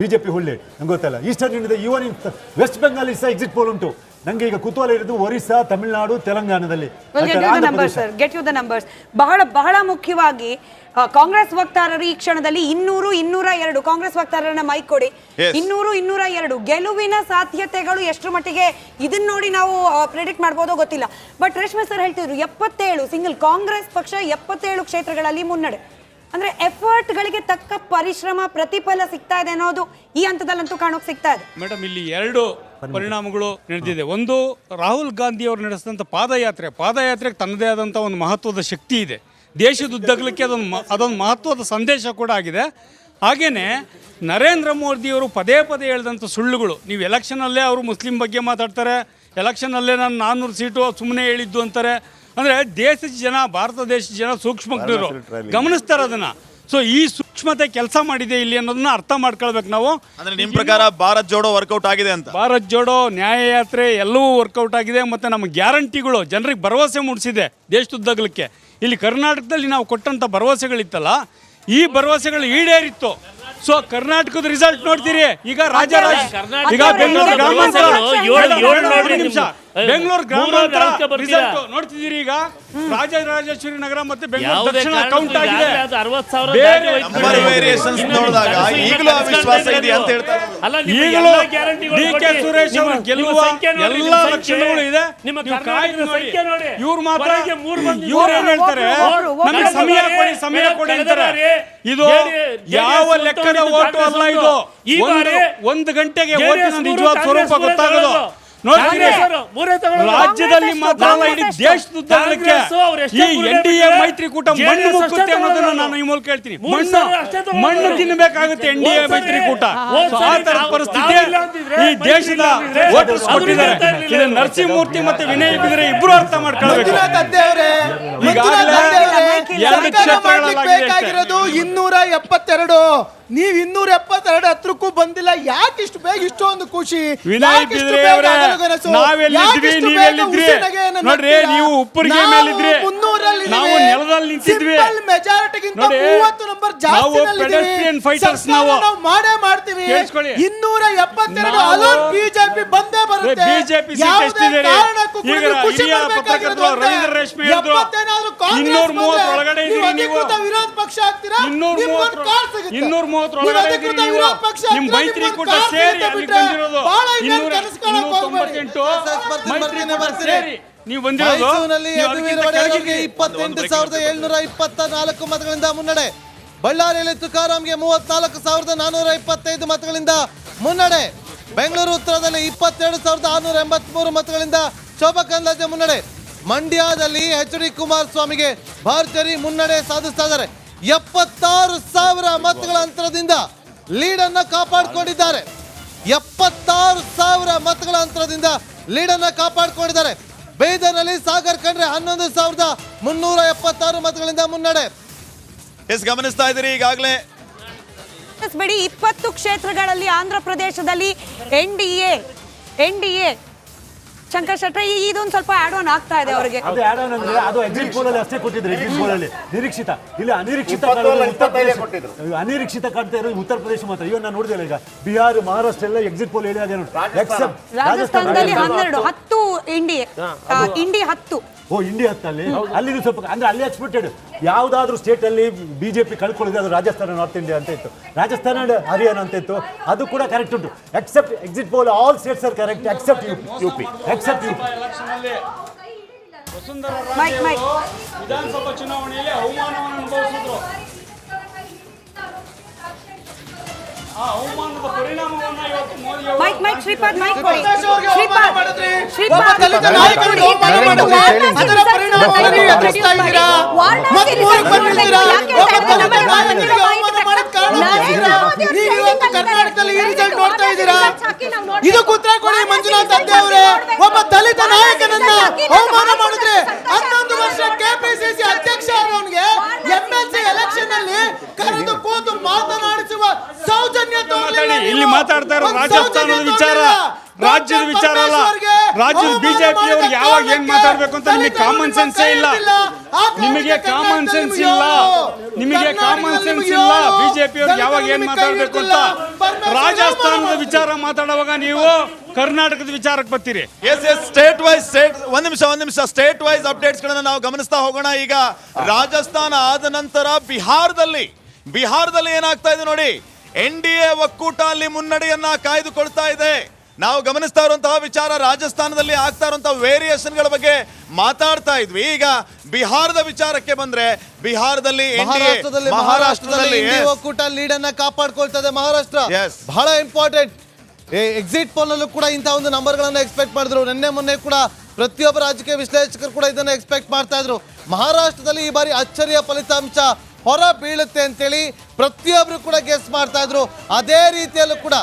BJP ಹುಳ್ಳಿ ನಂಗೆ ಗೊತ್ತಲ್ಲ. Eastern ಇಂಡಿಯಾದ ಈವನ್ ಇನ್ ವೆಸ್ಟ್ ಬೆಂಗಾಲ್ ಸಹ ಎಕ್ಸಿಟ್ ಪೋಲ್ ಉಂಟು. ನಂಗೆ ಈಗ ಕುತೂಹಲ ಇರೋದು ಒರಿಸ್ಸಾ, ತಮಿಳುನಾಡು, ತೆಲಂಗಾಣದಲ್ಲಿ. ಬಹಳ ಮುಖ್ಯವಾಗಿ ಕಾಂಗ್ರೆಸ್ ವಕ್ತಾರರು ಈ ಕ್ಷಣದಲ್ಲಿ 200-202 ಕಾಂಗ್ರೆಸ್ ವಕ್ತಾರರನ್ನ ಮೈಕ್ ಕೊಡಿ. 200-202 ಗೆಲುವಿನ ಸಾಧ್ಯತೆಗಳು ಎಷ್ಟು ಮಟ್ಟಿಗೆ ಇದನ್ನ ನೋಡಿ ನಾವು ಪ್ರೆಡಿಕ್ಟ್ ಮಾಡಬಹುದೋ ಗೊತ್ತಿಲ್ಲ. ಬಟ್ ರೇಷ್ಮೆ ಸರ್ ಹೇಳ್ತಿದ್ರು 77 ಸಿಂಗಲ್ ಕಾಂಗ್ರೆಸ್ ಪಕ್ಷ 77 ಕ್ಷೇತ್ರಗಳಲ್ಲಿ ಮುನ್ನಡೆ. ಅಂದ್ರೆ ಎಫರ್ಟ್ ಗಳಿಗೆ ತಕ್ಕ ಪರಿಶ್ರಮ ಪ್ರತಿಫಲ ಸಿಗ್ತಾ ಇದೆ ಅನ್ನೋದು ಈ ಹಂತದಲ್ಲಂತೂ ಕಾಣೋಕೆ ಸಿಗ್ತಾ ಇದೆ. ಮೇಡಮ್, ಇಲ್ಲಿ ಎರಡು ಪರಿಣಾಮಗಳು ನಡೆದಿದೆ. ಒಂದು, ರಾಹುಲ್ ಗಾಂಧಿ ಅವರು ನಡೆಸಿದಂಥ ಪಾದಯಾತ್ರೆಗೆ ತನ್ನದೇ ಆದಂಥ ಒಂದು ಮಹತ್ವದ ಶಕ್ತಿ ಇದೆ. ದೇಶದುದ್ದಗಲಕ್ಕೆ ಅದೊಂದು ಮಹತ್ವದ ಸಂದೇಶ ಕೂಡ ಆಗಿದೆ. ಹಾಗೆಯೇ ನರೇಂದ್ರ ಮೋದಿಯವರು ಪದೇ ಹೇಳಿದಂಥ ಸುಳ್ಳುಗಳು, ನೀವು ಎಲೆಕ್ಷನಲ್ಲೇ ಅವರು ಮುಸ್ಲಿಂ ಬಗ್ಗೆ ಮಾತಾಡ್ತಾರೆ, ಎಲೆಕ್ಷನಲ್ಲೇ ನಾನು 400 ಸೀಟು ಸುಮ್ಮನೆ ಹೇಳಿದ್ದು ಅಂತಾರೆ. ಅಂದರೆ ದೇಶದ ಜನ, ಭಾರತ ದೇಶದ ಜನ ಸೂಕ್ಷ್ಮಜ್ಞರು ಗಮನಿಸ್ತಾರೆ ಅದನ್ನು. ಸೊ ಈ ಸೂಕ್ಷ್ಮತೆ ಕೆಲಸ ಮಾಡಿದೆ ಇಲ್ಲಿ ಅನ್ನೋದನ್ನ ಅರ್ಥ ಮಾಡ್ಕೊಳ್ಬೇಕು ನಾವು. ಅಂದ್ರೆ ನಿಮ್ಮ ಪ್ರಕಾರ ಭಾರತ್ ಜೋಡೋ ವರ್ಕೌಟ್ ಆಗಿದೆ ಅಂತ? ಭಾರತ್ ಜೋಡೋ, ನ್ಯಾಯಯಾತ್ರೆ ಎಲ್ಲವೂ ವರ್ಕೌಟ್ ಆಗಿದೆ. ಮತ್ತು ನಮ್ಮ ಗ್ಯಾರಂಟಿಗಳು ಜನರಿಗೆ ಭರವಸೆ ಮೂಡಿಸಿದೆ ದೇಶದುದ್ದಗಲಕ್ಕೆ. ಇಲ್ಲಿ ಕರ್ನಾಟಕದಲ್ಲಿ ನಾವು ಕೊಟ್ಟಂಥ ಭರವಸೆಗಳಿತ್ತಲ್ಲ, ಈ ಭರವಸೆಗಳು ಈಡೇರಿತ್ತು. ಸೊ ಕರ್ನಾಟಕದ ರಿಸಲ್ಟ್ ನೋಡ್ತೀರಿ ಈಗ. ಈಗ ಬೆಂಗಳೂರು ಗ್ರಾಮಾಂತರ ರಿಸಲ್ಟ್ ನೋಡ್ತಿದ್ದೀರಿ. ಈಗ ರಾಜರಾಜೇಶ್ವರಿ ನಗರ ಮತ್ತೆ ಬೆಂಗಳೂರು ದಕ್ಷಿಣ ಕೌಂಟ್ ಆಗಿದೆ. ಡಿ.ಕೆ. ಸುರೇಶ್ ಅವರು ಗೆಲ್ಲುವ ಎಲ್ಲ ಲಕ್ಷಣಗಳು ಇದೆ. ಇವ್ರು ಮಾತ್ರ ಇವ್ರು ಏನ್ ಹೇಳ್ತಾರೆ, ನಮಗೆ ಸಮಯ ಕೊಡಿ ಅಂತಾರೆ. ಇದು ಯಾವ ಲೆಕ್ಕದ ಓಟು ಅಲ್ಲ. ಇದು 1 ಗಂಟೆಗೆ ಓಟಿನ ನಿಜವಾದ ಸ್ವರೂಪ ಗೊತ್ತಾಗೋದು. ರಾಜ್ಯದಲ್ಲಿ ಮಾತ್ರ ಇಡೀ ದೇಶದುದ್ದಗಲಕ್ಕೆ ಈ NDA ಮೈತ್ರಿಕೂಟ ಮಣ್ಣು ಮುಕ್ಕುತ್ತೆ ಅನ್ನೋದನ್ನ ನಾನು ಈ ಮೂಲಕ ಹೇಳ್ತೀನಿ. ಮಣ್ಣು ತಿನ್ನಬೇಕಾಗುತ್ತೆ NDA ಮೈತ್ರಿಕೂಟ. ಆ ತರ ಪರಿಸ್ಥಿತಿ ಈ ದೇಶದ ವೋಟರ್ಸ್ ಕೊಟ್ಟಿದ್ದಾರೆ. ಇದು ನರಸಿಂಹಮೂರ್ತಿ ಮತ್ತೆ ವಿನಯ್ ಬಿದ್ರೆ ಇಬ್ರು ಅರ್ಥ ಮಾಡ್ಕೊಳ್ಬೇಕು. ಈಗಾಗಲೇ 2 ಕ್ಷೇತ್ರಗಳಾಗಿರೋದು 272. ನೀವು 272 ಹತ್ರಕ್ಕೂ ಬಂದಿಲ್ಲ. ಯಾಕೆ ಇಷ್ಟು ಬೇಗ ಇಷ್ಟೊಂದು ಖುಷಿ? ವಿನಯ್ ಬಿದ್ರೆ ನಾವೆಲ್ಲಿದ್ವಿ, ನೀವೆಲ್ಲಿದ್ರಿ ನೋಡ್ರಿ. ನೀವು ಉಪ್ಪರಿಗೆ ಮೇಲಿದ್ರಿ, ನಾವು ನೆಲದಲ್ಲಿ ನಿಂತಿದ್ವಿ. ಮೆಜಾರಿಟಿಗಿಂತ 30 ನಂಬರ್ ಜಾಸ್ತಿ ಪೆಡೆಸ್ಟ್ರಿಯನ್ ಫೈಟರ್ಸ್ ನಾವು ಮಾಡೇ ಮಾಡ್ತೀವಿ. 272 ಅಲೋನ್ ಬಿಜೆಪಿ ಬಂದೇ ಬರುತ್ತೆ. ಬಿಜೆಪಿ ಸೀಟ್ ಎಷ್ಟಿದೆ ಈಗ? ಹಿರಿಯ ಪತ್ರಕರ್ತರು ರವೀಂದ್ರ ರೇಷ್ಮೆ ಹೇಳಿದ್ರು 230 ಒಳಗಡೆ ಇದ್ದೀರಿ ನೀವು. ವಿರೋಧ ಪಕ್ಷ ಆಗ್ತೀರಾ? 230 ಒಳಗಡೆ ಇದ್ದೀರಿ ನೀವು. ನಿಮ್ಮ ಮೈತ್ರಿಕೂಟ ಸೇರಿ ಅಲ್ಲಿ ಬಂದಿರೋದು 298 ಮೈತ್ರಿಕೂಟ ಸೇರಿ ನೀವು ಬಂದಿರೋದು. 28,724 ಮತಗಳಿಂದ ಮುನ್ನಡೆ. ಬಳ್ಳಾರಿಯಲ್ಲಿ ತುಕಾರಾಂಗೆ 34,425 ಮತಗಳಿಂದ ಮುನ್ನಡೆ. ಬೆಂಗಳೂರು ಉತ್ತರದಲ್ಲಿ 22,683 ಮತಗಳಿಂದ ಶೋಭಾ ಕಂದಲಾಜೆ ಮುನ್ನಡೆ. ಮಂಡ್ಯದಲ್ಲಿ HD ಕುಮಾರಸ್ವಾಮಿಗೆ ಭರ್ಜರಿ ಮುನ್ನಡೆ ಸಾಧಿಸ್ತಾ ಇದ್ದಾರೆ. 76,000 ಮತಗಳ ಅಂತರದಿಂದ ಲೀಡನ್ನು ಕಾಪಾಡಿಕೊಂಡಿದ್ದಾರೆ. 76,000 ಮತಗಳ ಅಂತರದಿಂದ ಲೀಡನ್ನು ಕಾಪಾಡಿಕೊಂಡಿದ್ದಾರೆ. ಬೀದರ್ನಲ್ಲಿ ಸಾಗರ್ ಖಂಡ್ರೆ 11,376 ಮತಗಳಿಂದ ಮುನ್ನಡೆ. ಗಮನಿಸ್ತಾ ಇದ್ದೀರಿ ಈಗಾಗಲೇ. 20 ಕ್ಷೇತ್ರಗಳಲ್ಲಿ ಆಂಧ್ರ ಪ್ರದೇಶದಲ್ಲಿ NDA ಶಂಕರ್ ಶೆಟ್ಟಿ ಇದೊಂದು ಸ್ವಲ್ಪ ಆಡ್ ಆನ್ ಆಗ್ತಾ ಇದೆ ಅವರಿಗೆ. ಅದು ಆಡ್ ಆನ್ ಅಂದ್ರೆ ಅದು ಎಕ್ಸಿಟ್ ಪೋಲ್ ಅಲ್ಲಿ ಅಷ್ಟೇ ಕೊಟ್ಟಿದ್ರು. ಎಕ್ಸಿಟ್ ಪೋಲ್ ಅಲ್ಲಿ ನಿರೀಕ್ಷಿತ, ಇಲ್ಲಿ ಅನಿರೀಕ್ಷಿತ ಕಾಣ್ತಾ ಇರೋ ಉತ್ತರ ಪ್ರದೇಶ ಮಾತ್ರ. ಇವನ್ ನಾನು ನೋಡಿದೆ ಈಗ ಬಿಹಾರ್, ಮಹಾರಾಷ್ಟ್ರ ಎಲ್ಲ ಎಕ್ಸಿಟ್ ಪೋಲ್ ಹೇಳಿ ಅದೇನು. ರಾಜಸ್ಥಾನದಲ್ಲಿ 10 ಇಂಡಿ 10. ಇಂಡಿಯಾ 10 ಅಲ್ಲಿ ಸ್ವಲ್ಪ ಅಂದ್ರೆ ಅಲ್ಲಿ ಎಕ್ಸ್ಪೆಕ್ಟೆಡ್. ಯಾವ್ದಾದ್ರು ಸ್ಟೇಟ್ ಅಲ್ಲಿ ಬಿಜೆಪಿ ಕಳ್ಕೊಳ್ಳಿದ್ರೆ ಅದು ರಾಜಸ್ಥಾನ, ನಾರ್ತ್ ಇಂಡಿಯಾ ಅಂತ ಇತ್ತು. ರಾಜಸ್ಥಾನ ಹರಿಯಾಣ ಅಂತ ಇತ್ತು. ಅದು ಕೂಡ ಕರೆಕ್ಟ್ ಉಂಟು. Except exit poll all states are correct except UP. Vasundhara ವಿಧಾನಸಭಾ ಚುನಾವಣೆಯಲ್ಲಿ ಅವಮಾನವನ್ನು ಅನುಭವಿಸಿದ್ರು. ಆ ಅವಮಾನದ ಪರಿಣಾಮವನ್ನು ಇವತ್ತು ಮೋದಿ ಅವರು ಶ್ರೀಪಾದ್ ಕರ್ನಾಟಕದಲ್ಲಿ ಈ ರಿಸಲ್ಟ್ ನೋಡ್ತಾ ಇದ್ದೀರಾ? ಇದಕ್ಕೆ ಉತ್ತರ ಕೊಡಿ ಮಂಜುನಾಥ್ ಅತ್ತೆ ಅವರೇ. ಒಬ್ಬ ದಲಿತ ನಾಯಕನನ್ನ ಅವಮಾನ ಮಾಡಿದ್ರೆ 11 ವರ್ಷ KPCC ಅಧ್ಯಕ್ಷ ಅವನಿಗೆ MLC ಎಲೆಕ್ಷನ್ ಅಲ್ಲಿ ಕರೆದು ಕೂತು ಮಾತನಾಡಿಸುವ ಸೌಜನ್ಯ ಇಲ್ಲಿ ಮಾತಾಡ್ತಾ ಇರೋ ರಾಜಸ್ಥಾನದ ವಿಚಾರ, ರಾಜ್ಯದ ವಿಚಾರ ಅಲ್ಲ. ರಾಜ್ಯದ ಬಿಜೆಪಿ ಅವರು ಯಾವಾಗ ಏನ್ ಮಾತಾಡ್ಬೇಕು ಅಂತ ನಿಮಗೆ ಕಾಮನ್ ಸೆನ್ಸೇ ಇಲ್ಲ. ನಿಮಗೆ ಕಾಮನ್ ಸೆನ್ಸ್ ಇಲ್ಲ. ನಿಮಗೆ ಕಾಮನ್ ಸೆನ್ಸ್ ಇಲ್ಲ. ಬಿಜೆಪಿ ಅವರು ಯಾವಾಗ ಏನ್ ಮಾತಾಡ್ಬೇಕು ಅಂತ. ರಾಜಸ್ಥಾನದ ವಿಚಾರ ಮಾತಾಡುವಾಗ ನೀವು ಕರ್ನಾಟಕದ ವಿಚಾರಕ್ಕೆ ಬರ್ತೀರಿ. ಸ್ಟೇಟ್ ವೈಸ್ ಒಂದ್ ನಿಮಿಷ ಸ್ಟೇಟ್ ವೈಸ್ ಅಪ್ಡೇಟ್ಸ್ ಗಳನ್ನ ನಾವು ಗಮನಿಸ್ತಾ ಹೋಗೋಣ. ಈಗ ರಾಜಸ್ಥಾನ ಆದ ನಂತರ ಬಿಹಾರದಲ್ಲಿ ಏನಾಗ್ತಾ ಇದೆ ನೋಡಿ. NDA ಒಕ್ಕೂಟ ಅಲ್ಲಿ ಮುನ್ನಡೆಯನ್ನ ಕಾಯ್ದುಕೊಳ್ತಾ ಇದೆ. ನಾವು ಗಮನಿಸ್ತಾ ಇರುವಂತಹ ವಿಚಾರ ರಾಜಸ್ಥಾನದಲ್ಲಿ ಆಗ್ತಾ ಇರುವಂತಹ ವೇರಿಯೇಷನ್ ಗಳ ಬಗ್ಗೆ ಮಾತಾಡ್ತಾ ಇದ್ವಿ. ಈಗ ಬಿಹಾರದ ವಿಚಾರಕ್ಕೆ ಬಂದ್ರೆ ಬಿಹಾರದಲ್ಲಿ ಮಹಾರಾಷ್ಟ್ರದಲ್ಲಿ ಒಕ್ಕೂಟ ಲೀಡ್ ಅನ್ನ ಕಾಪಾಡ್ಕೊಳ್ತದೆ. ಮಹಾರಾಷ್ಟ್ರ Yes. ಬಹಳ ಇಂಪಾರ್ಟೆಂಟ್. ಎಕ್ಸಿಟ್ ಪೋಲ್ ನಲ್ಲೂ ಕೂಡ ಇಂತಹ ಒಂದು ನಂಬರ್ ಗಳನ್ನ ಎಕ್ಸ್ಪೆಕ್ಟ್ ಮಾಡಿದ್ರು. ಮೊನ್ನೆ ಕೂಡ ಪ್ರತಿಯೊಬ್ಬ ರಾಜಕೀಯ ವಿಶ್ಲೇಷಕರು ಕೂಡ ಇದನ್ನ ಎಕ್ಸ್ಪೆಕ್ಟ್ ಮಾಡ್ತಾ ಇದ್ರು. ಮಹಾರಾಷ್ಟ್ರದಲ್ಲಿ ಈ ಬಾರಿ ಅಚ್ಚರಿಯ ಫಲಿತಾಂಶ ಹೊರ ಬೀಳುತ್ತೆ ಅಂತೇಳಿ ಪ್ರತಿಯೊಬ್ರು ಕೂಡ ಗೆಸ್ ಮಾಡ್ತಾ ಇದ್ರು. ಅದೇ ರೀತಿಯಲ್ಲೂ ಕೂಡ